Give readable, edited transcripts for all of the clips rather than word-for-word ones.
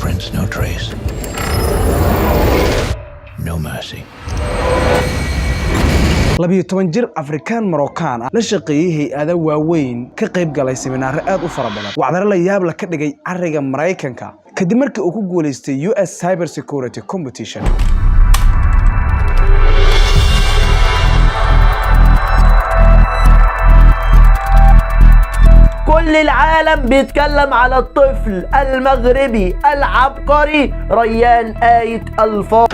footprints, no trace. No mercy. 12 jir Afrikaan Marookaan ah la shaqeeyay hay'ado waaweyn ka qayb galay seminaar aad u fara badan waxaana la yaab la ka dhigay ariga Mareykanka kadib markii uu ku guuleystay US Cyber Security Competition. كل العالم بيتكلم على الطفل المغربي العبقري ريان آية الفار.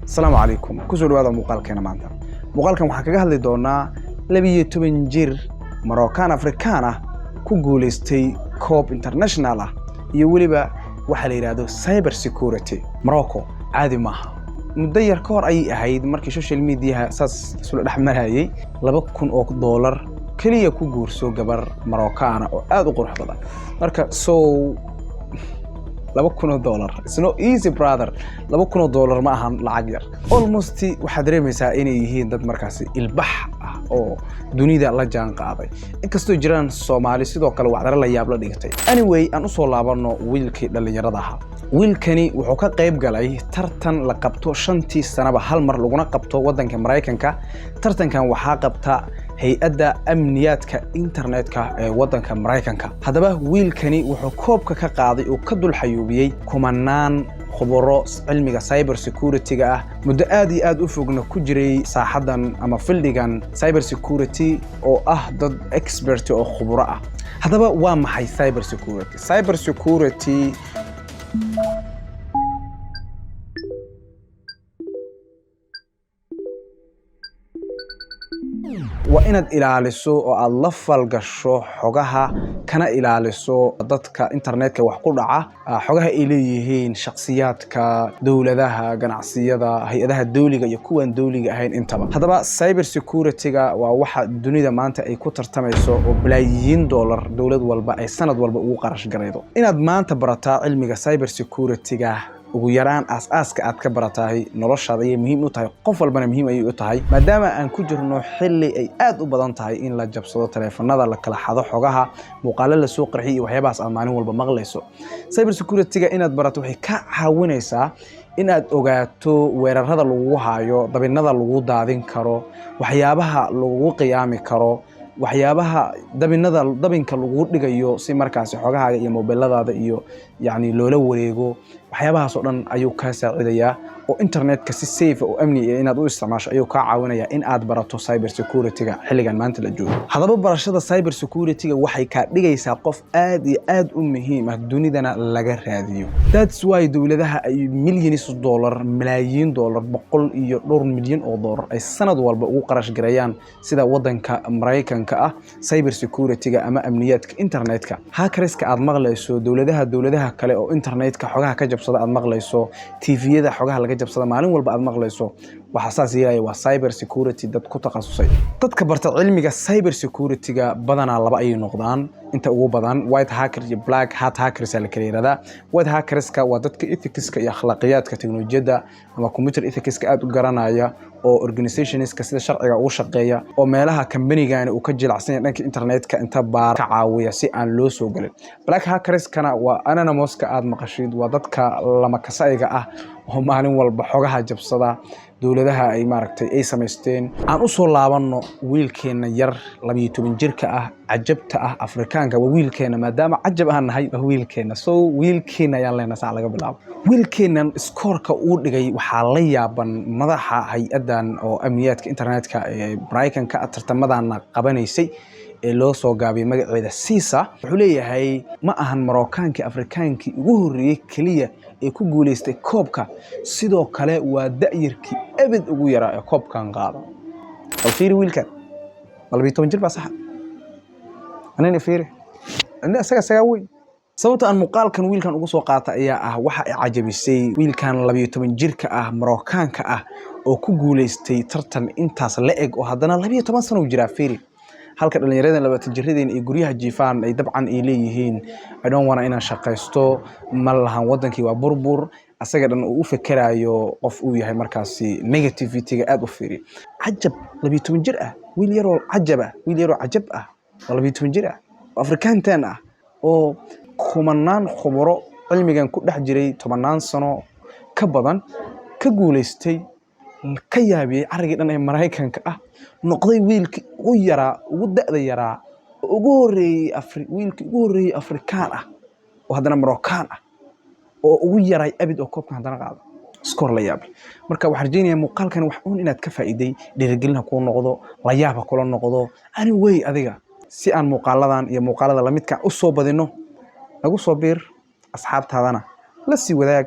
السلام عليكم كسر هذا مقالكنا معنا مقالكم waxaa kaga hadli doonaa 12 jir Marookaan Afrikaan ah ku guuleystay Coob International ah iyo waliba waxa la yiraahdo Cyber Security Morocco caadi maaha muddo yar ka hor ay ahayd markii social media saas isla dhaxmarayay $2,000 kaliya ku guurso gabar Marookaan oo aad u qurux badan marka $2,000 it's not easy brother $2,000 ma ahan lacag yar almost waxa dareemaysaa inay yihiin dad markaas ilbax ah oo dunida la jaan qaaday inkastoo jiraan Soomaali sidoo kale wax la yaab la dhigtay anyway aan u soo laabano wiilkii dhalinyarada ahaa wiilkani wuxuu ka qayb galay tartan la qabto 5 sanaba hal mar laguna qabto wadanka Mareykanka tartankan waxa qabta hay'adda amniyaadka internetka ee wadanka Mareykanka hadaba wiilkani wuxuu koobka ka qaaday oo ka dul xayuubiyay kumanaan khubaro cilmiga cyber security-ga ah muddo aad iyo aad u fogna ku jiray saaxadan ama fildigan cyber security oo ah dad expert oo khubaro ah hadaba waa maxay cyber security waa inaad ilaaliso oo aad la falgasho xogaha kana ilaaliso dadka internetka wax ku dhaca xogaha ay leeyihiin shakhsiyaadka dawladaha ganacsiyada hay'adaha dawliga iyo kuwan dawliga ahayn intaba hadaba cyber security-ga waa waxa dunida maanta ay ku tartamayso oo bilaayiin dollar dawlad walba ay sanad walba ugu qarash garaydo inaad maanta barataa cilmiga cyber security-ga ugu yaraan aasaaska aad ka baratahay noloshaada ay muhiim u tahay qof walbana muhiim ay u tahay maadaama aan ku jirno xilli ay aad u badan tahay in la jabsado telefoonada la kala xado xogaha muuqaalo la soo qarxiyo iyo waxyaabahaas aad maalin walba maqlayso cyber security-ga inaad barato waxay ka caawinaysaa in aad ogaato weerarada lagu haayo dabinada lagu daadin karo waxyaabaha lagu qiyaami karo waxyaabaha dabinka lagu dhigayo si markaas xogahaaga iyo mobiladaada iyo yaani loola wareego waxyaabahaas oo dhan ayuu ka saacidayaa oo internetka si safe oo amni ah inaad u isticmaasho ayuu ka caawinayaa in aad barato cyber security-ga xilligan maanta la joogo hadaba barashada cyber security-ga waxay ka dhigaysaa qof aad iyo aad u muhiim ah dunidana laga raadiyo that's why dawladaha ay millions of dollar malaayiin dollar boqol iyo dhowr milyan oo dollar ay sanad walba ugu qarash gareeyaan sida wadanka Mareykanka ah cyber security-ga ama amniyaadka internetka hackerska aad maqlayso dawladaha kale oo internetka xogaha ka jabsada aad maqlayso TV-yada xogaha laga jabsada maalin walba aad maqlayso waxa saas yeelay waa cyber security dad ku takhasusay dadka barta cilmiga cyber security-ga badana laba ay noqdaan inta ugu badan white hacker iyo black hat hackers la kala yiraahdaa white hackerska waa dadka ethics-ka iyo akhlaaqiyadka teknolojiyada ama computer ethics-ka aad u garanaya oo organizationska sida sharciga ugu shaqeeya oo meelaha company-gan uu ka jilacsan yahay dhanka internetka inta baar ka caawiya si aan loo soo galin black hackers-kana waa anonymous-ka aad maqashid waa dadka lama kasayga ah oo maalin walba xogaha jabsada dawladaha ay maaragtay ay sameysteen aan u soo laabano wiilkeena yar 12 jirka ah ajabta ah Afrikaanka waa wiilkeena maadaama ajab aan nahay wiilkeena wiilkeena ayaan leenahay laga bilaabo wiilkeenan skorka uu dhigay waxa la yaaban madaxa hay'adan oo amniyaadka internetka ee Mareykanka tartamadan qabanaysay ee loo soo gaabiyay magaceeda CISA wuxuu leeyahay ma ahan Marookaanka Afrikaankii ugu horeeyay kaliya ee ku guuleystay koobka sidoo kale waa da'yarkii abad ugu yaraa ee koobkan qaada fiiri wiilkan 12 jir baa sax anina fiiri anna saga weyn sababta aan muuqaalkan wiilkan ugu soo qaata ayaa ah waxa ay cajabisay wiilkan 12 jirka ah Marookaanka ah oo ku guuleystay tartan intaas la eg oo haddana 12 sano jira fiiri halka dhalinyarada 20 jiradeen ee guryaha jiifaan ay dabcan ay leeyihiin I don't want inaan shaqaysto ma lahan wadankii waa burbur asaga dhan uu fikirayo qof uu yahay markaasi negativity-ga aad u fiiri ajab 12 jir ah wiil yar oo ajab ah 12 jir ah Afrikaantan ah oo kumanaan khubaro cilmigan ku dhex jiray 10 sano ka badan ka guuleystay ka yaabiyay aragii dhan ee Mareykanka ah noqday wiilkii ugu yaraa ugu da'da yaraa ugu horeeyay wiilkii ugu horeeyay Afrikaan ah oo haddana Maroccan ah oo ugu yaray abid oo koobkan haddana qaado score la yaab marka waxaan rajaynayaa muuqaalkan wax uun inaad ka faa'iiday dhiirigelin ku noqdo la yaab kula noqdo anyway adiga si aan muuqaaladan iyo muuqaalada la midka u soo badino nagu soo biir asxaabtaadana la sii wadaag